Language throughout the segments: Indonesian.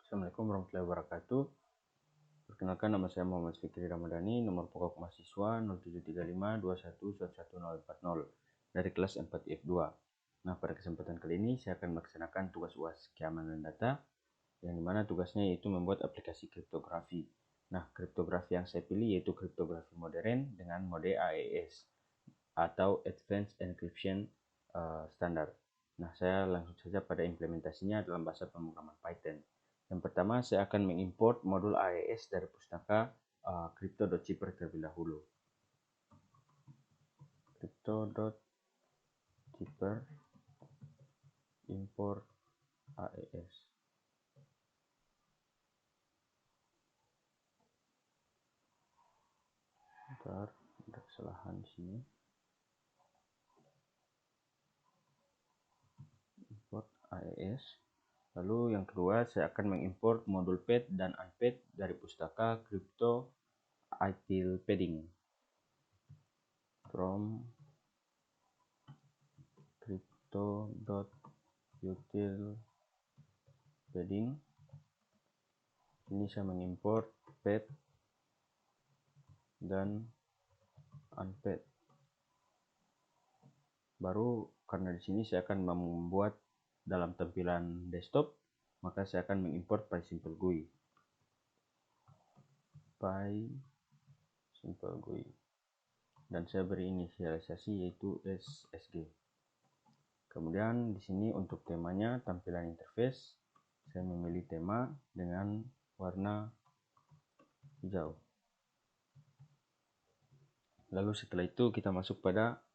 Assalamualaikum warahmatullahi wabarakatuh. Perkenalkan, nama saya Muhammad Fikri Ramadhani, nomor pokok mahasiswa 073521111040 dari kelas 4F2. Nah, pada kesempatan kali ini saya akan melaksanakan tugas UAS keamanan data, yang dimana tugasnya yaitu membuat aplikasi kriptografi. Nah, kriptografi yang saya pilih yaitu kriptografi modern dengan mode AES atau Advanced Encryption Standard. Nah, saya langsung saja pada implementasinya dalam bahasa pemrograman Python. Yang pertama, saya akan mengimport modul AES dari pustaka crypto.zipper terlebih dahulu. Crypto.zipper import AES. Bentar, ada kesalahan di sini. Import AES. Lalu yang kedua, saya akan mengimport modul pad dan unpad dari pustaka crypto ITIL padding from crypto.util padding. Ini saya mengimport pad dan unpad. Baru karena di sini saya akan membuat dalam tampilan desktop, maka saya akan mengimport PySimpleGUI. PySimpleGUI. Dan saya beri inisialisasi yaitu SSG. Kemudian di sini untuk temanya tampilan interface, saya memilih tema dengan warna hijau. Lalu setelah itu kita masuk pada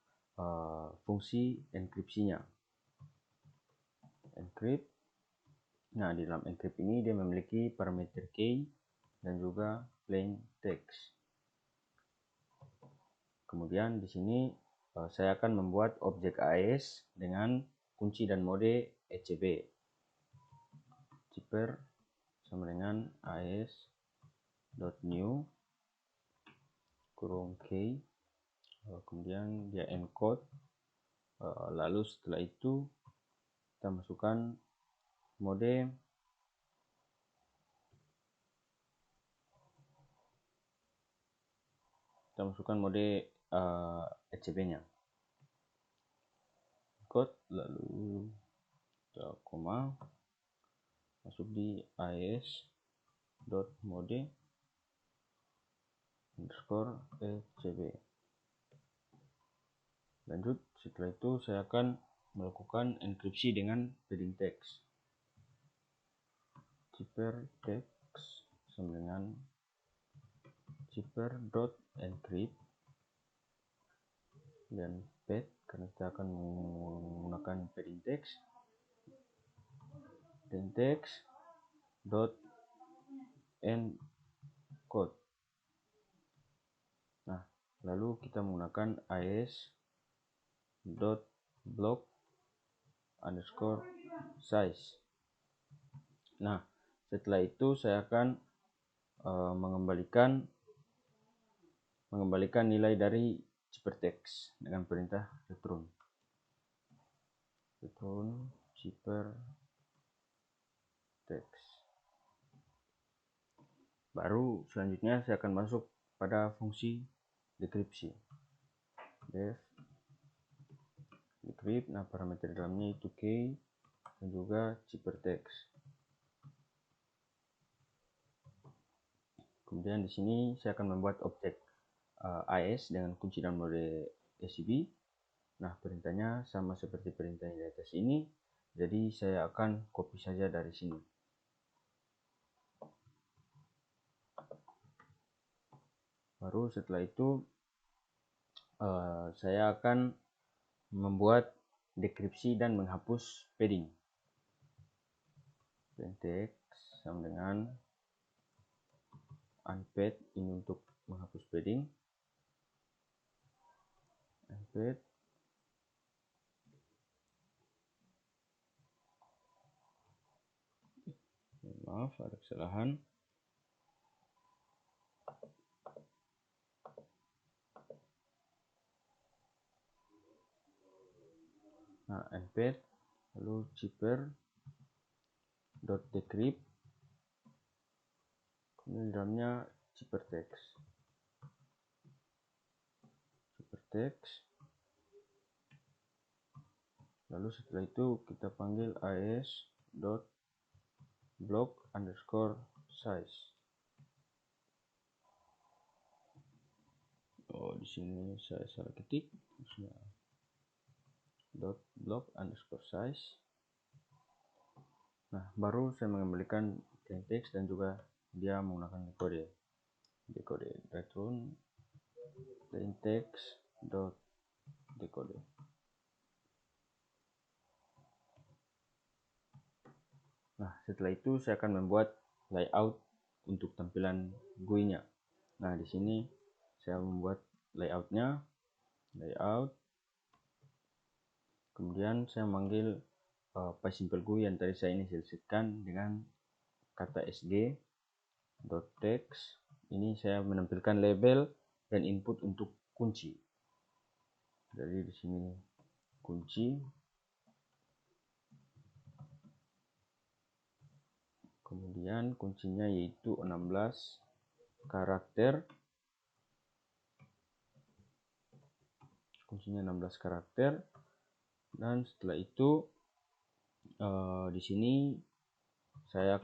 fungsi enkripsinya. Encrypt. Nah, di dalam encrypt ini dia memiliki parameter key dan juga plain text. Kemudian di sini saya akan membuat objek AES dengan kunci dan mode ECB. Zipper sama dengan AES.new kurung key. Kemudian dia encode. Lalu setelah itu kita masukkan mode ECB-nya. Code, lalu koma, masuk di AES.mode underscore ECB. Lanjut, setelah itu saya akan melakukan enkripsi dengan padding text. Zipper text sama dengan zipper.encrypt dan pad, karena kita akan menggunakan padding text. Padding text dot encode. Nah, lalu kita menggunakan AES dot block underscore size. Nah, setelah itu saya akan mengembalikan nilai dari zippertext dengan perintah return zippertext. Baru selanjutnya saya akan masuk pada fungsi dekripsi. Decrypt, nah parameter dalamnya itu key dan juga zippertext. Kemudian di sini saya akan membuat objek AES dengan kunci dan mode SCB. Nah, perintahnya sama seperti perintah yang di atas ini. Jadi saya akan copy saja dari sini. Baru setelah itu saya akan membuat dekripsi dan menghapus padding. Plain text sama dengan unpad, ini untuk menghapus padding. Unpad. Maaf, ada kesalahan. Nah, unpad, lalu zipper dot decrypt Ini dalamnya ciphertext. Lalu setelah itu kita panggil as.block_size. Oh, di sini saya salah ketik. .block_size. Nah, baru saya mengembalikan plain text dan juga dia menggunakan decode return plain text dot decode. Nah, setelah itu saya akan membuat layout untuk tampilan GUI-nya. Nah, di sini saya membuat layoutnya, layout. Kemudian saya memanggil PySimple GUI yang tadi saya inisialisasikan dengan kata sg.text. Ini saya menampilkan label dan input untuk kunci. Jadi di sini kunci. Kemudian kuncinya yaitu 16 karakter. Kuncinya 16 karakter. Dan setelah itu di sini saya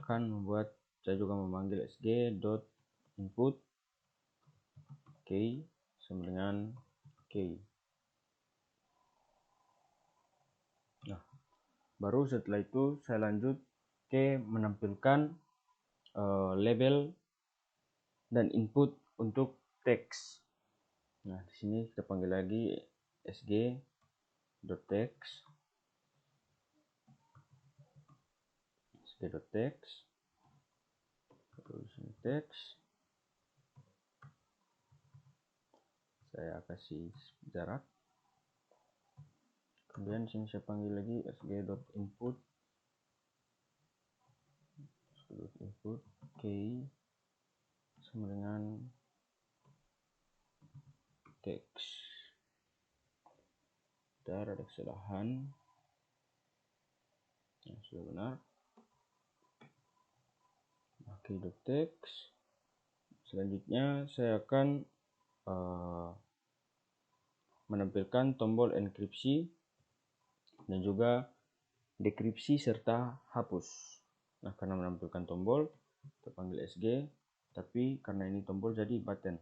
juga memanggil sg.input key sama dengan key. Nah, baru setelah itu saya lanjut ke menampilkan label dan input untuk teks. Nah, di sini kita panggil lagi sg.text. Terus teks. Saya kasih jarak. Kemudian sini saya panggil lagi sg.input key sama dengan teks. Ada kesalahan. Sudah benar. Teks. Selanjutnya saya akan menampilkan tombol enkripsi dan juga dekripsi serta hapus. Nah, karena menampilkan tombol kita panggil sg, tapi karena ini tombol jadi button.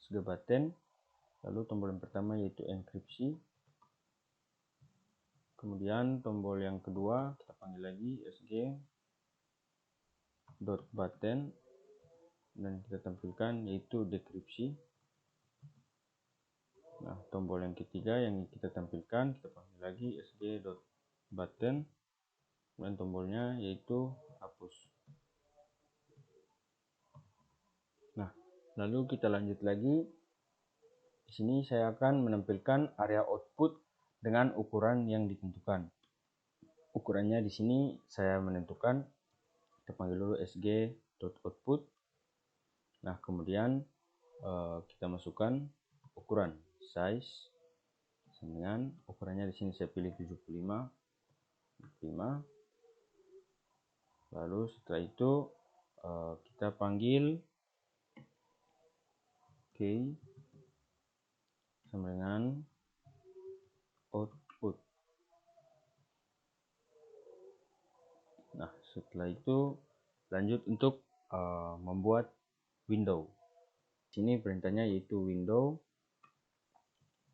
Sg button. Lalu tombol yang pertama yaitu enkripsi. Kemudian tombol yang kedua kita panggil lagi sg.button dan kita tampilkan yaitu dekripsi. Nah, tombol yang ketiga yang kita tampilkan kita panggil lagi sg.button dan tombolnya yaitu hapus. Nah, lalu kita lanjut lagi. Di sini saya akan menampilkan area output dengan ukuran yang ditentukan. Ukurannya di sini saya menentukan, kita panggil dulu sg.output. Nah, kemudian kita masukkan ukuran size dengan ukurannya di sini saya pilih 75. Lalu setelah itu kita panggil key sama dengan output. Nah, setelah itu lanjut untuk membuat window. Sini perintahnya yaitu window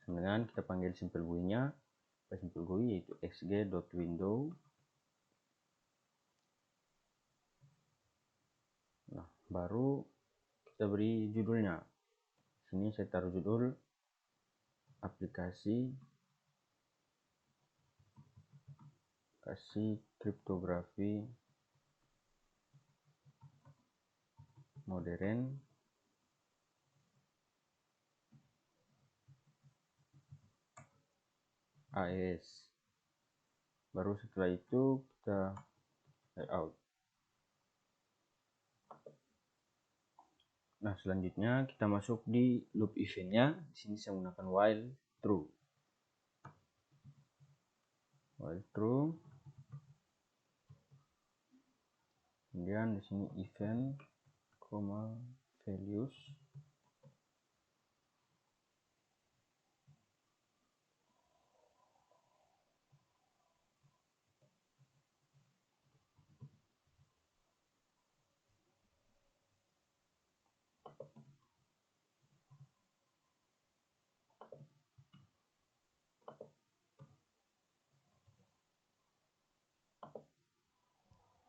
sama dengan kita panggil simple GUI-nya. Simple GUI yaitu sg.window. Nah, baru kita beri judulnya. Sini saya taruh judul aplikasi kriptografi modern AES. Baru setelah itu kita layout. Nah, selanjutnya kita masuk di loop eventnya. Di sini saya menggunakan while true. Kemudian di sini event, values.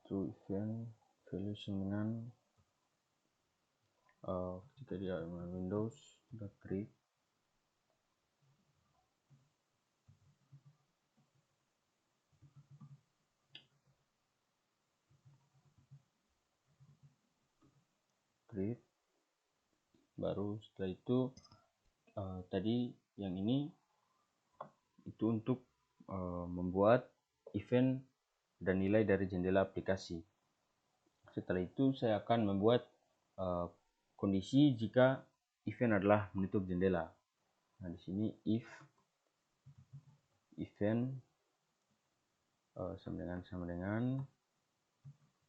To event values dengan ketika dia Windows .read baru setelah itu tadi yang ini itu untuk membuat event dan nilai dari jendela aplikasi. Setelah itu saya akan membuat kondisi jika event adalah menutup jendela. Nah, di sini if event sama dengan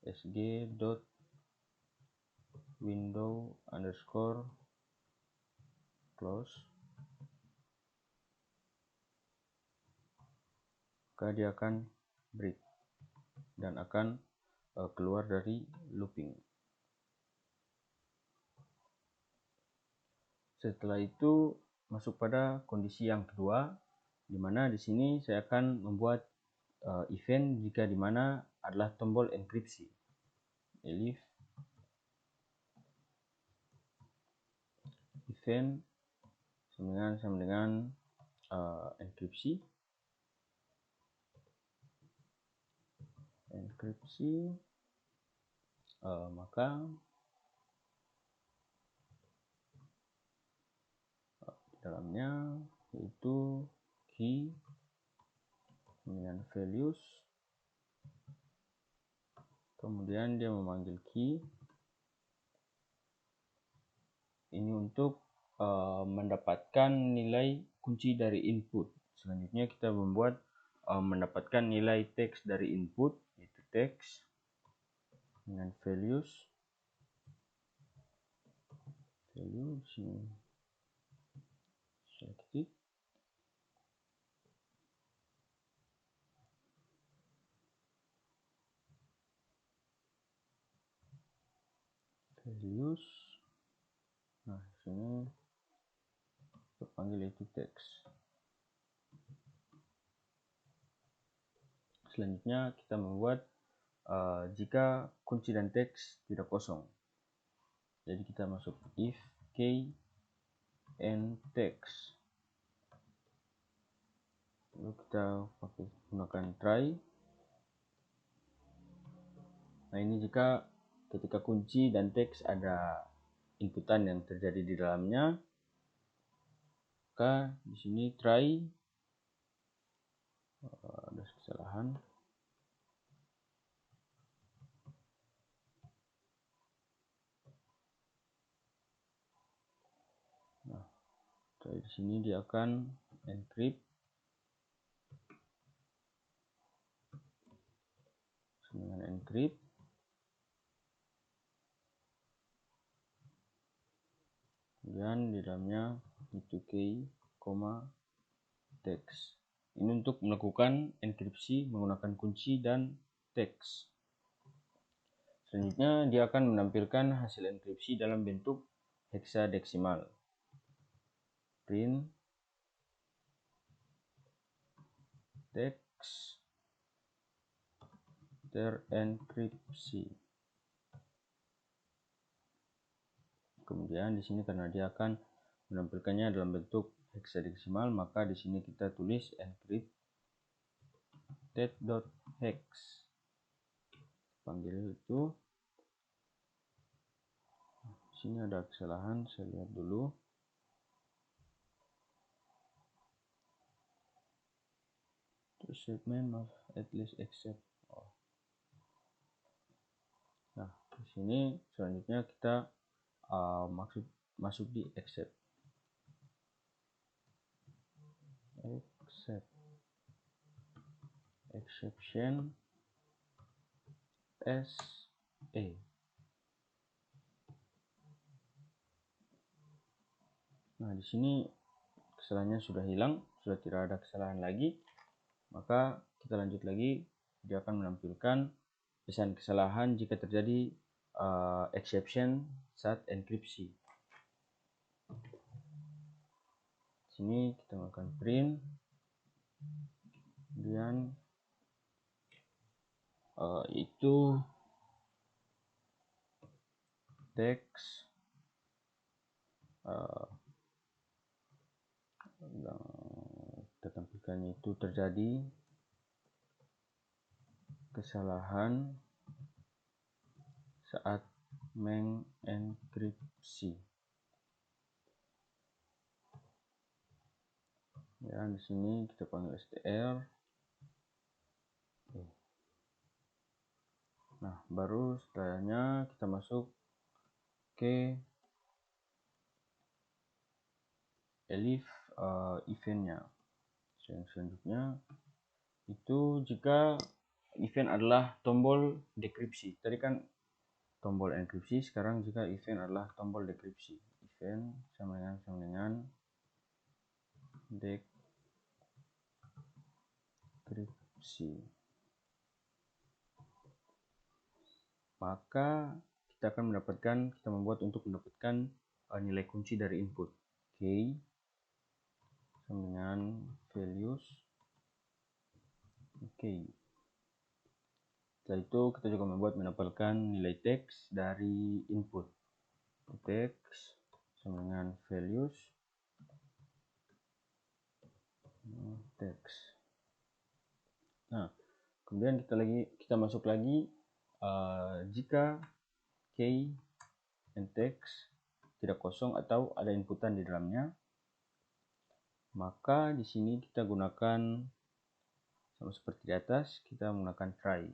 sg.window_close, maka dia akan break dan akan keluar dari looping. Setelah itu masuk pada kondisi yang kedua, di mana di sini saya akan membuat event jika di mana adalah tombol enkripsi. Elif event sama dengan enkripsi. Maka dalamnya yaitu key dengan values, kemudian dia memanggil key ini untuk mendapatkan nilai kunci dari input. Selanjutnya kita membuat mendapatkan nilai teks dari input, yaitu teks dengan values, selected, values. Nah, sini terpanggil itu teks. Selanjutnya kita membuat jika kunci dan teks tidak kosong. Jadi kita masuk if key and text. Lalu kita gunakan try. Nah, ini jika ketika kunci dan teks ada inputan yang terjadi di dalamnya, maka di sini try ada kesalahan. Nah, di sini dia akan encrypt dengan encrypt. Kemudian di dalamnya itu key, teks. Ini untuk melakukan enkripsi menggunakan kunci dan teks. Selanjutnya dia akan menampilkan hasil enkripsi dalam bentuk heksadesimal. Print teks terenkripsi. Kemudian di sini karena dia akan menampilkannya dalam bentuk heksadesimal, maka di sini kita tulis encrypted.hex. Panggil itu. Di sini ada kesalahan, saya lihat dulu. Statement of at least accept. Nah, di sini selanjutnya kita masuk di accept. Exception as E. Nah, di sini kesalahannya sudah hilang, sudah tidak ada kesalahan lagi. Maka kita lanjut lagi, dia akan menampilkan pesan kesalahan jika terjadi exception saat enkripsi. Sini kita akan print, kemudian itu teks yang kita tampilkan itu terjadi kesalahan saat mengenkripsi. Ya, di sini kita panggil str. Nah, baru setelahnya kita masuk ke elif eventnya. Yang selanjutnya itu jika event adalah tombol dekripsi. Tadi kan tombol enkripsi, sekarang jika event adalah tombol dekripsi. Event sama dengan dekripsi. Maka kita akan membuat untuk mendapatkan nilai kunci dari input. Key sama dengan values. Oke. Setelah itu kita juga mendapatkan nilai teks dari input. Teks sama dengan values teks. Nah, kemudian kita masuk lagi jika key and text tidak kosong atau ada inputan di dalamnya, maka di sini kita gunakan sama seperti di atas, kita menggunakan try.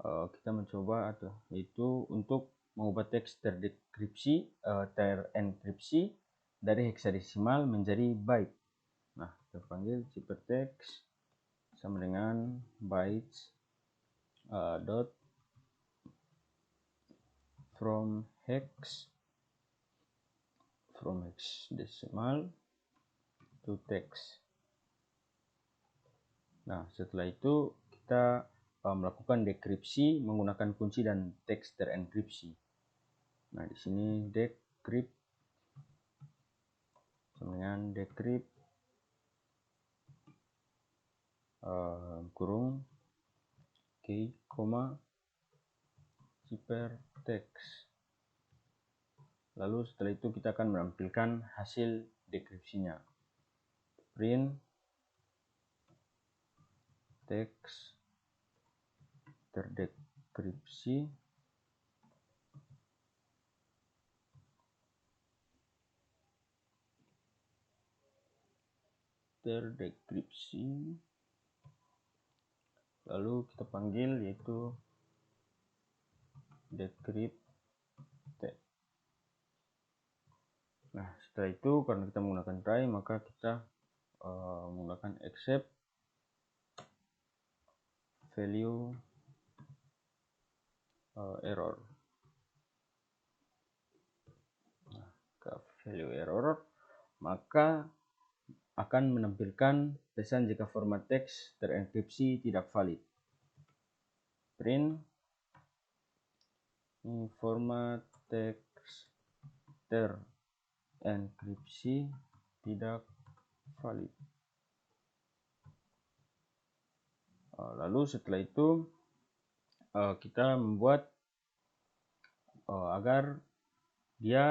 Kita mencoba yaitu untuk mengubah teks terenkripsi dari heksadesimal menjadi byte. Nah, kita panggil ciphertext sama dengan bytes dot from hexadecimal to text. Nah, setelah itu kita melakukan dekripsi menggunakan kunci dan teks terenkripsi. Nah, di sini decrypt sama dengan decrypt kurung key, ciphertext. Lalu setelah itu kita akan menampilkan hasil dekripsinya. Print teks terdekripsi lalu kita panggil yaitu decrypt text. Nah, setelah itu karena kita menggunakan try, maka kita menggunakan accept value error. Nah, ke value error, maka akan menampilkan pesan jika format teks terenkripsi tidak valid. Print format teks terenkripsi tidak valid. Lalu setelah itu kita membuat agar dia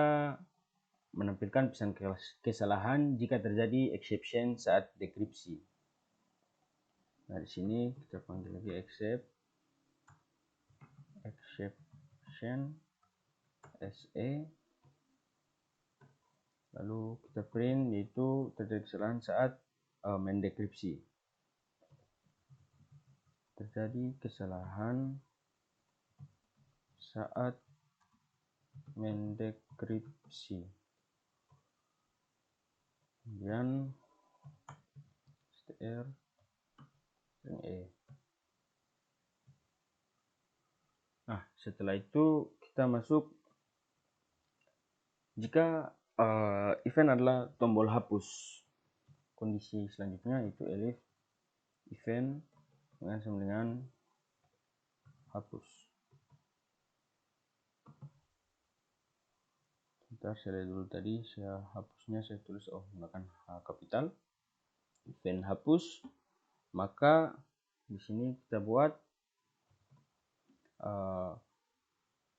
menampilkan pesan kesalahan jika terjadi exception saat dekripsi. Nah, di sini kita panggil lagi exception se, lalu kita print yaitu terjadi kesalahan saat mendekripsi. Terjadi kesalahan saat mendekripsi. Kemudian R dan E. Nah, setelah itu kita masuk, jika event adalah tombol hapus, kondisi selanjutnya itu elif event sama dengan hapus. Sebentar, saya lihat dulu tadi, saya hapusnya saya tulis menggunakan H kapital. Event hapus, maka di sini kita buat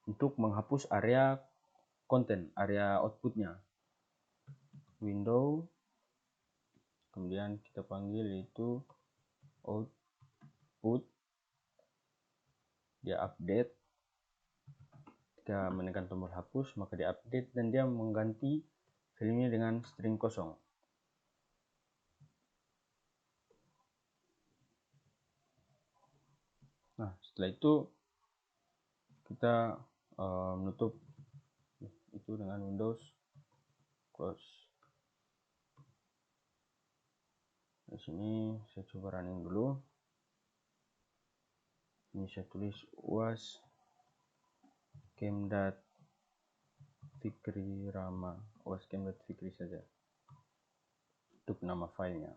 untuk menghapus area konten, area outputnya, window, kemudian kita panggil itu output, dia update. Kita menekan tombol hapus, maka dia update dan dia mengganti filenya dengan string kosong. Nah, setelah itu kita menutup itu dengan Windows close. Di sini saya coba running dulu. Ini saya tulis uas kem.fikri rama, uas kem.fikri saja untuk nama filenya.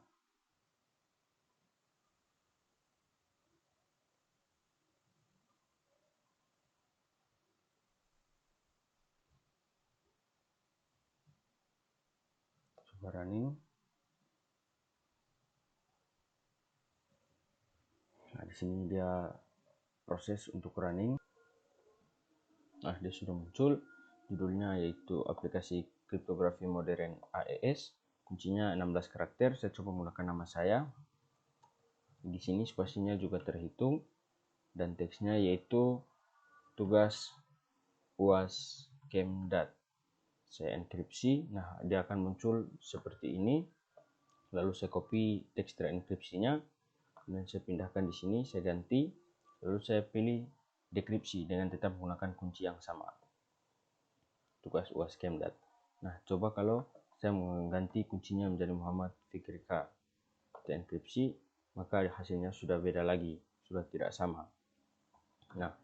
Coba running. Nah, di sini dia proses untuk running. Nah, dia sudah muncul, judulnya yaitu aplikasi kriptografi modern AES, kuncinya 16 karakter. Saya coba menggunakan nama saya. Di sini spasinya juga terhitung dan teksnya yaitu tugas uas kem.dat. Saya enkripsi. Nah, dia akan muncul seperti ini. Lalu saya copy teks terenkripsinya dan saya pindahkan di sini, saya ganti, lalu saya pilih dekripsi dengan tetap menggunakan kunci yang sama, tugas uas kem.dat. Nah, coba kalau saya mengganti kuncinya menjadi Muhammad Fikri K enkripsi, maka hasilnya sudah beda lagi, sudah tidak sama. Nah,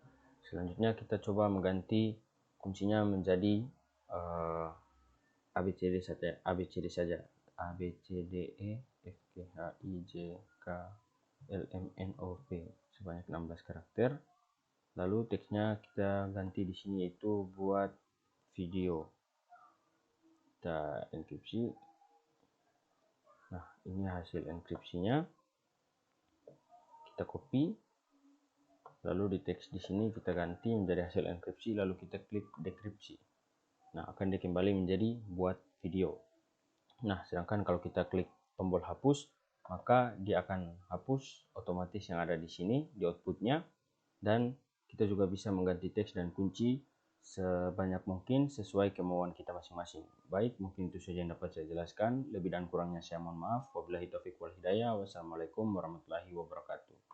selanjutnya kita coba mengganti kuncinya menjadi ABCD saja, ABCD saja, ABCDE FGHIJ K LMNOP sebanyak 16 karakter. Lalu teksnya kita ganti di sini yaitu buat video. Kita enkripsi. Nah, ini hasil enkripsinya. Kita copy. Lalu di teks di sini kita ganti menjadi hasil enkripsi, lalu kita klik dekripsi. Nah, akan dia kembali menjadi buat video. Nah, sedangkan kalau kita klik tombol hapus, maka dia akan hapus otomatis yang ada di sini di outputnya, dan kita juga bisa mengganti teks dan kunci sebanyak mungkin sesuai kemauan kita masing-masing. Baik, mungkin itu saja yang dapat saya jelaskan. Lebih dan kurangnya saya mohon maaf. Wabillahi taufiq wal hidayah. Wassalamualaikum warahmatullahi wabarakatuh.